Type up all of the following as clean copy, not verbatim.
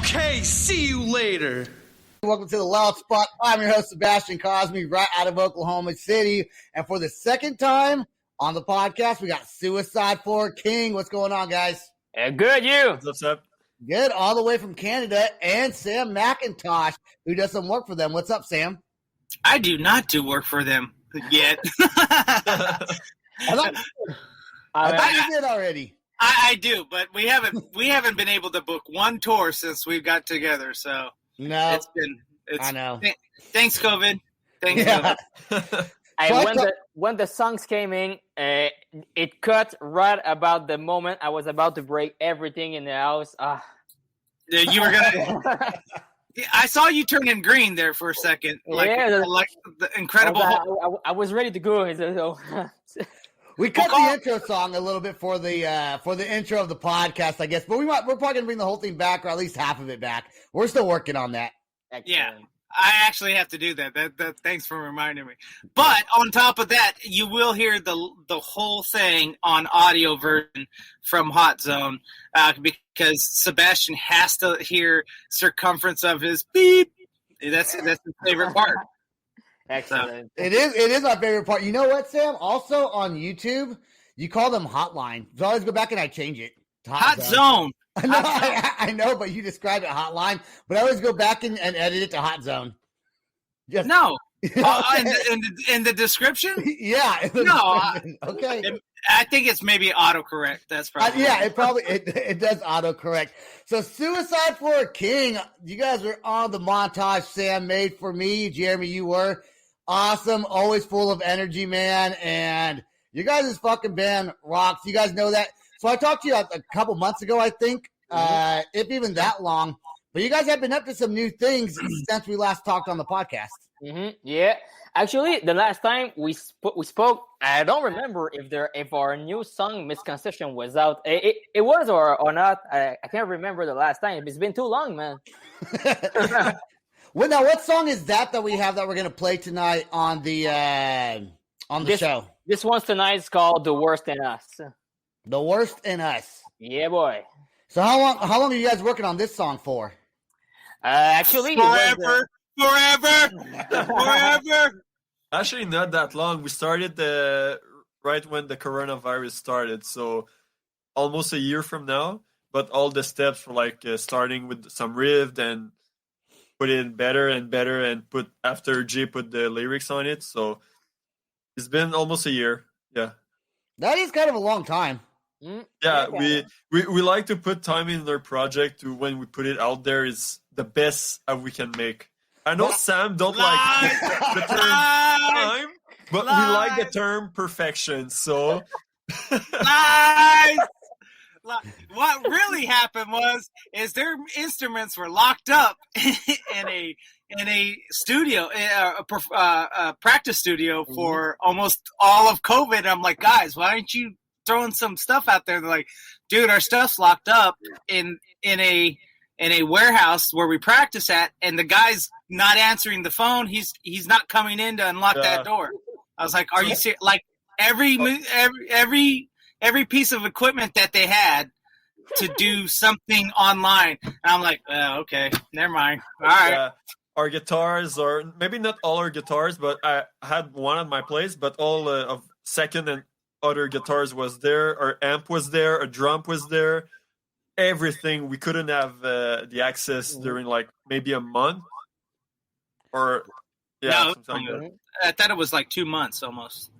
Okay, see you later. Welcome to the Loud Spot. I'm your host, Sebastian Cosme, right out of Oklahoma City. And for the second time on the podcast, we got Suicide for King. What's going on, guys? Good, you. What's up? Good. All the way from Canada. And Sam McIntosh, who does some work for them. What's up, Sam? I do not do work for them yet. I thought you did already. I do, but we haven't been able to book one tour since we got together. So No. I know. Thanks, COVID. Thanks, Yeah. COVID. When the songs came in, it cut right about the moment I was about to break everything in the house. You were gonna. I saw you turning green there for a second, like the incredible. I was ready to go. So. We cut the intro song a little bit for the intro of the podcast, I guess, but we're probably gonna bring the whole thing back, or at least half of it back. We're still working on that. Excellent. Yeah, I actually have to do that. That thanks for reminding me. But on top of that, you will hear the whole thing on audio version from Hot Zone because Sebastian has to hear circumference of his beep. That's his favorite part. Excellent. It is my favorite part. You know what, Sam? Also on YouTube, you call them Hotline. So I always go back and I change it. Hot Zone. I know, but you describe it Hotline. But I always go back and edit it to Hot Zone. In the description? Yeah. No. Okay. I think it's maybe autocorrect. That's probably it does autocorrect. So Suicide for a King. You guys were on the montage Sam made for me. Jeremy, you were. Awesome. Always full of energy, man. And you guys' fucking band rocks. You guys know that. So I talked to you a couple months ago, I think, if even that long. But you guys have been up to some new things since we last talked on the podcast. Mm-hmm. Yeah. Actually, the last time we spoke, I don't remember if our new song "Misconception" was out. It was or not. I can't remember the last time. It's been too long, man. Well, now what song is that we have that we're gonna play tonight on the show? This one's tonight is called "The Worst in Us." The Worst in Us. Yeah, boy. So how long are you guys working on this song for? Actually, forever. Actually, not that long. We started right when the coronavirus started, so almost a year from now. But all the steps were like starting with some riff, then put it better and better, and put the lyrics on it. So it's been almost a year. Yeah, that is kind of a long time. Yeah, we like to put time in our project to when we put it out there is the best we can make. I know Sam don't like the term time, but we like the term perfection. So, Lies. What really happened is their instruments were locked up in a studio, a practice studio for almost all of COVID. I'm like, guys, why aren't you throwing some stuff out there? They're like, dude, our stuff's locked up in a warehouse where we practice at, and the guy's not answering the phone. He's not coming in to unlock that door. I was like, are you serious? Like every piece of equipment that they had to do something online. And I'm like, okay, never mind. All right. Our guitars, or maybe not all our guitars, but I had one at my place, but all of second and other guitars was there. Our amp was there. A drum was there. Everything. We couldn't have the access during like maybe a month or something like that. I thought it was like 2 months almost.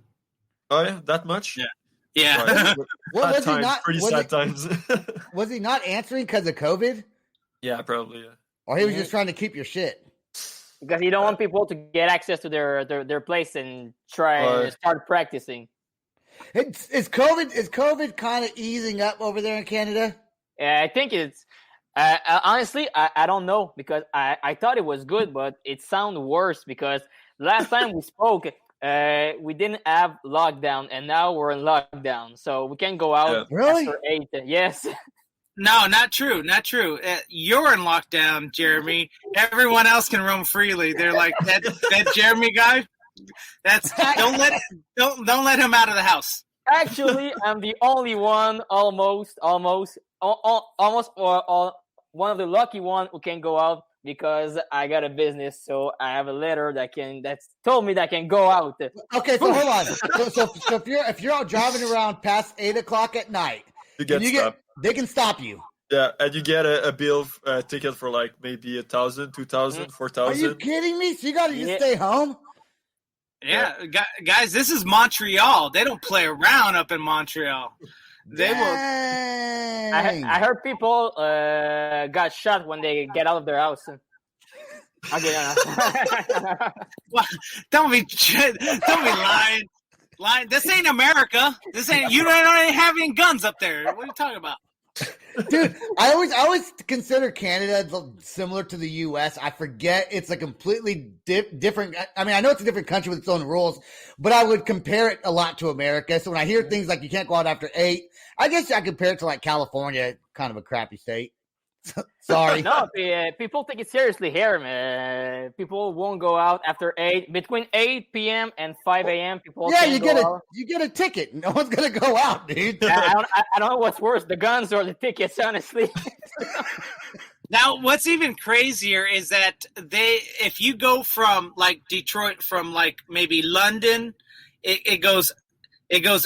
Oh yeah, that much? Yeah. Right. Was he not? Pretty sad times. Was he not answering because of COVID? Yeah, probably. Yeah. Or he was just trying to keep your shit? Because you don't want people to get access to their place and try and start practicing. Is COVID kind of easing up over there in Canada? I think it's honestly I don't know, because I thought it was good, but it sounds worse because last time we spoke we didn't have lockdown, and now we're in lockdown, so we can't go out after 8. Yes. No, not true. You're in lockdown, Jeremy. Everyone else can roam freely. They're like that Jeremy guy. Don't let him out of the house. Actually, I'm the only one almost one of the lucky one who can go out because I got a business, so I have a letter that's told me that I can go out. Okay, so hold on. So if you're out driving around past 8:00 at night, You get stopped. they can stop you. Yeah, and you get a bill ticket for like maybe 1,000, 2,000, Are you 4,000. kidding me? So you got to just stay home? Yeah, guys, this is Montreal. They don't play around up in Montreal. They will. Dang. I heard people got shot when they get out of their house. Okay, Don't be lying. This ain't America. This ain't. You don't have any guns up there. What are you talking about? Dude, I always consider Canada similar to the U.S. I forget it's a completely different. I mean, I know it's a different country with its own rules, but I would compare it a lot to America. So when I hear things like you can't go out after 8, I guess I compare it to like California, kind of a crappy state. Sorry. No, people take it seriously here, man. People won't go out after 8. Between 8 p.m. and 5 a.m., people Yeah, can't you get a ticket. No one's gonna go out, dude. I don't know what's worse, the guns or the tickets, honestly. Now, what's even crazier is that if you go from like Detroit, from like maybe London, it goes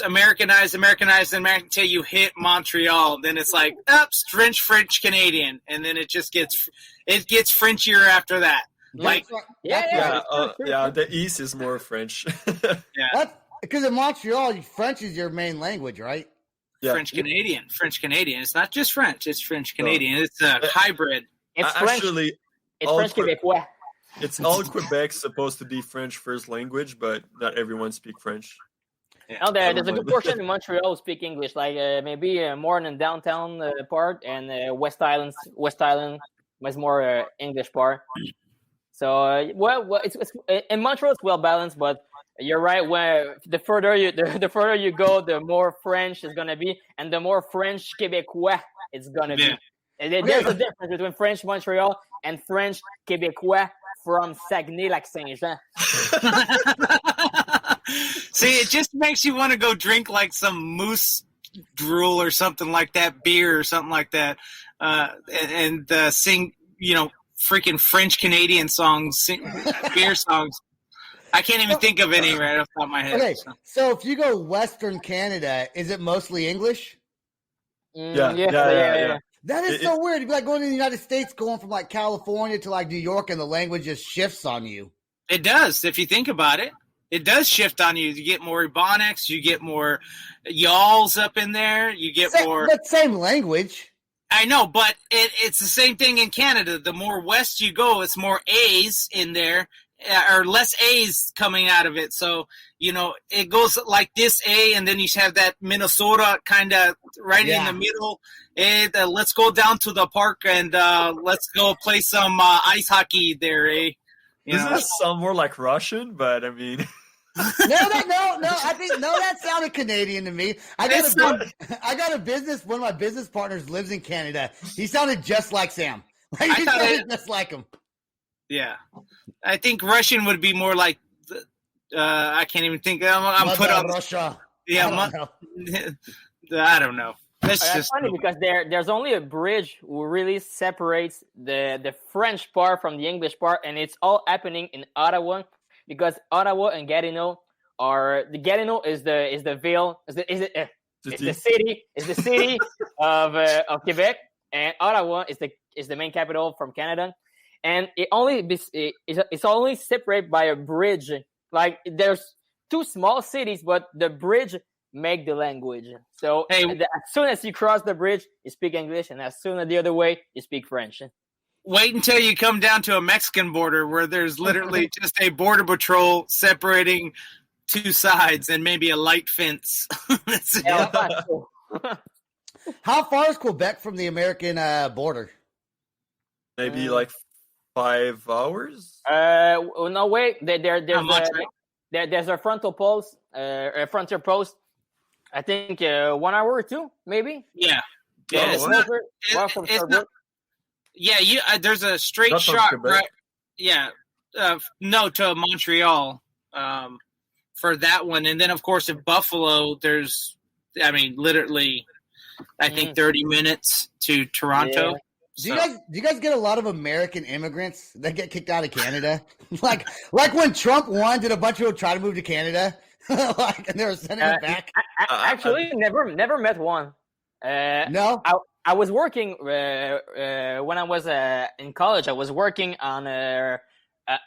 Americanized until you hit Montreal. Then it's like, French Canadian, and then it just gets Frenchier after that. Like, The East is more French. yeah, because in Montreal, French is your main language, right? Yeah. French Canadian. It's not just French; it's French Canadian. It's a hybrid. It's French. Actually, It's French Québécois. it's all Quebec supposed to be French first language, but not everyone speak French. No, there's a good portion in Montreal who speak English, like maybe more in the downtown part, and West Island is more English part. So it's in Montreal it's well balanced, but you're right. Where the further you go, the more French is gonna be, and the more French Québécois it's gonna be. And there's a difference between French Montreal and French Québécois from Saguenay-Lac-Saint-Jean. See, it just makes you want to go drink like some moose drool or something like that, beer or something like that, and sing, freaking French Canadian songs, beer songs. I can't even think of any right off the top of my head. Okay, so if you go Western Canada, is it mostly English? Yeah. That is so weird. It'd be like going to the United States, going from like California to like New York, and the language just shifts on you. It does, if you think about it. It does shift on you. You get more Ebonics, you get more y'alls up in there, you get more. But same language. I know, but it's the same thing in Canada. The more west you go, it's more A's in there, or less A's coming out of it. So, it goes like this A, and then you have that Minnesota kind of right in the middle. And let's go down to the park and let's go play some ice hockey there, eh? Doesn't sound more like Russian, but I mean. No. I think that sounded Canadian to me. I got a business. One of my business partners lives in Canada. He sounded just like Sam. Like he sounded just like him. Yeah, I think Russian would be more like. I can't even think. I'm put on Russia. Yeah, I don't know. That's just funny because there's only a bridge who really separates the French part from the English part, and it's all happening in Ottawa. Because Ottawa and Gatineau Gatineau is the ville is the city of Quebec, and Ottawa is the main capital from Canada, and it's only separated by a bridge. Like there's two small cities, but the bridge make the language. So as soon as you cross the bridge, you speak English, and as soon as the other way, you speak French. Wait until you come down to a Mexican border where there's literally just a border patrol separating two sides and maybe a light fence. That's it. How far is Quebec from the American border? Maybe like 5 hours? No, wait. There's a frontier post. I think 1 hour or two, maybe. Yeah. It's not. Yeah, there's a straight shot, right? Yeah, no, to Montreal for that one, and then of course in Buffalo, literally, I think 30 minutes to Toronto. Yeah. Do you guys get a lot of American immigrants that get kicked out of Canada? like when Trump won, did a bunch of people try to move to Canada? And they were sending them back. Actually, never met one. No. I was working when I was in college. I was working on at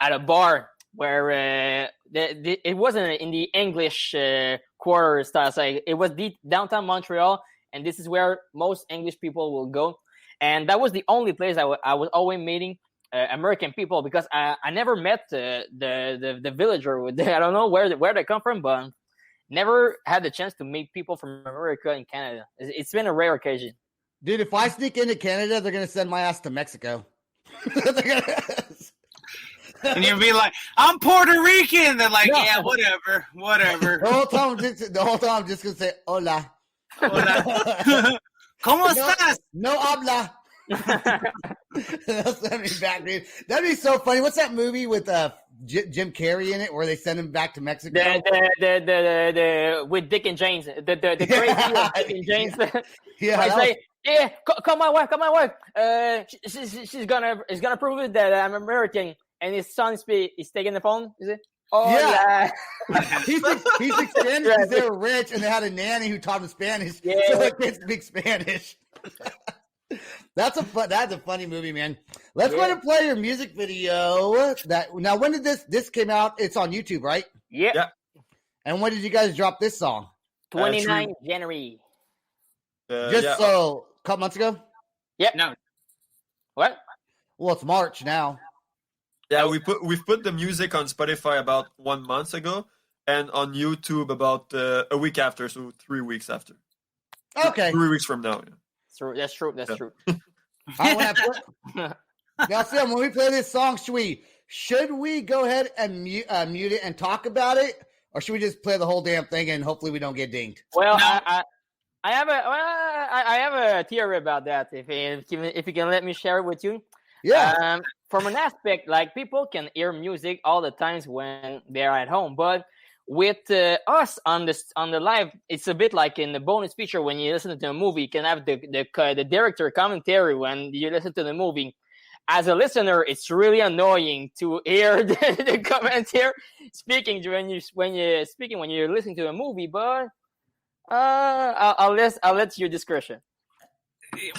a bar where it wasn't in the English quarter style. So it was downtown Montreal, and this is where most English people will go. And that was the only place I was always meeting American people, because I never met the villager. I don't know where they come from, but never had the chance to meet people from America and Canada. It's been a rare occasion. Dude, if I sneak into Canada, they're going to send my ass to Mexico. And you'll be like, I'm Puerto Rican. They're like, No. yeah, whatever. The whole time I'm just going to say, hola. Hola. ¿Cómo estás? No habla. They'll send me back, dude. That'd be so funny. What's that movie with Jim Carrey in it where they send him back to Mexico? The with Dick and James, the crazy of Dick and James. Yeah, I say, yeah, call my wife. She's gonna prove it that I'm American, and his son is taking the phone. Is it? Oh Yeah. He speaks Spanish because they were rich and they had a nanny who taught him Spanish. Yeah. So they can't speak Spanish. That's a funny movie, man. Let's go ahead and play your music video. Now, when did this came out? It's on YouTube, right? Yeah. And when did you guys drop this song? 29 January. So a couple months ago? Yep. No. What? Well, it's March now. Yeah, we've put the music on Spotify about 1 month ago, and on YouTube about a week after, so 3 weeks after. Okay. 3 weeks from now. Yeah. That's true. That's true. Now, Sam, when we play this song, should we go ahead and mute it and talk about it, or should we just play the whole damn thing and hopefully we don't get dinged? Well, No. I have a theory about that. If you can let me share it with you. Yeah. From an aspect, like, people can hear music all the times when they're at home, but with us on the live, it's a bit like in the bonus feature when you listen to a movie. You can have the director commentary when you listen to the movie. As a listener, it's really annoying to hear the commentator speaking when you're listening to a movie. But I'll let your discretion.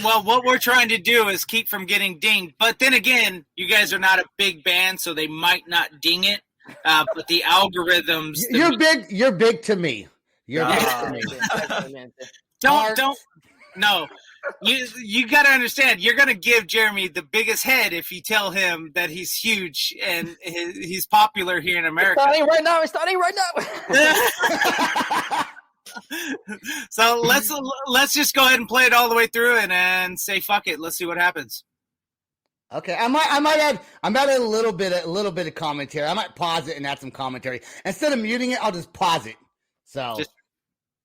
Well, what we're trying to do is keep from getting dinged. But then again, you guys are not a big band, so they might not ding it. But the algorithms. You're big to me. You're big to me. Don't. No. You got to understand, you're going to give Jeremy the biggest head if you tell him that he's huge and he's popular here in America. It's starting right now. So let's just go ahead and play it all the way through and say fuck it. Let's see what happens. Okay, I might add a little bit of commentary. I might pause it and add some commentary instead of muting it. I'll just pause it. So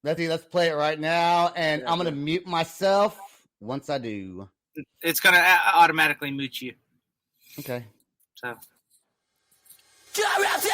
let's play it right now, and I'm gonna mute myself once I do. It's gonna automatically mute you. Okay. So. Let's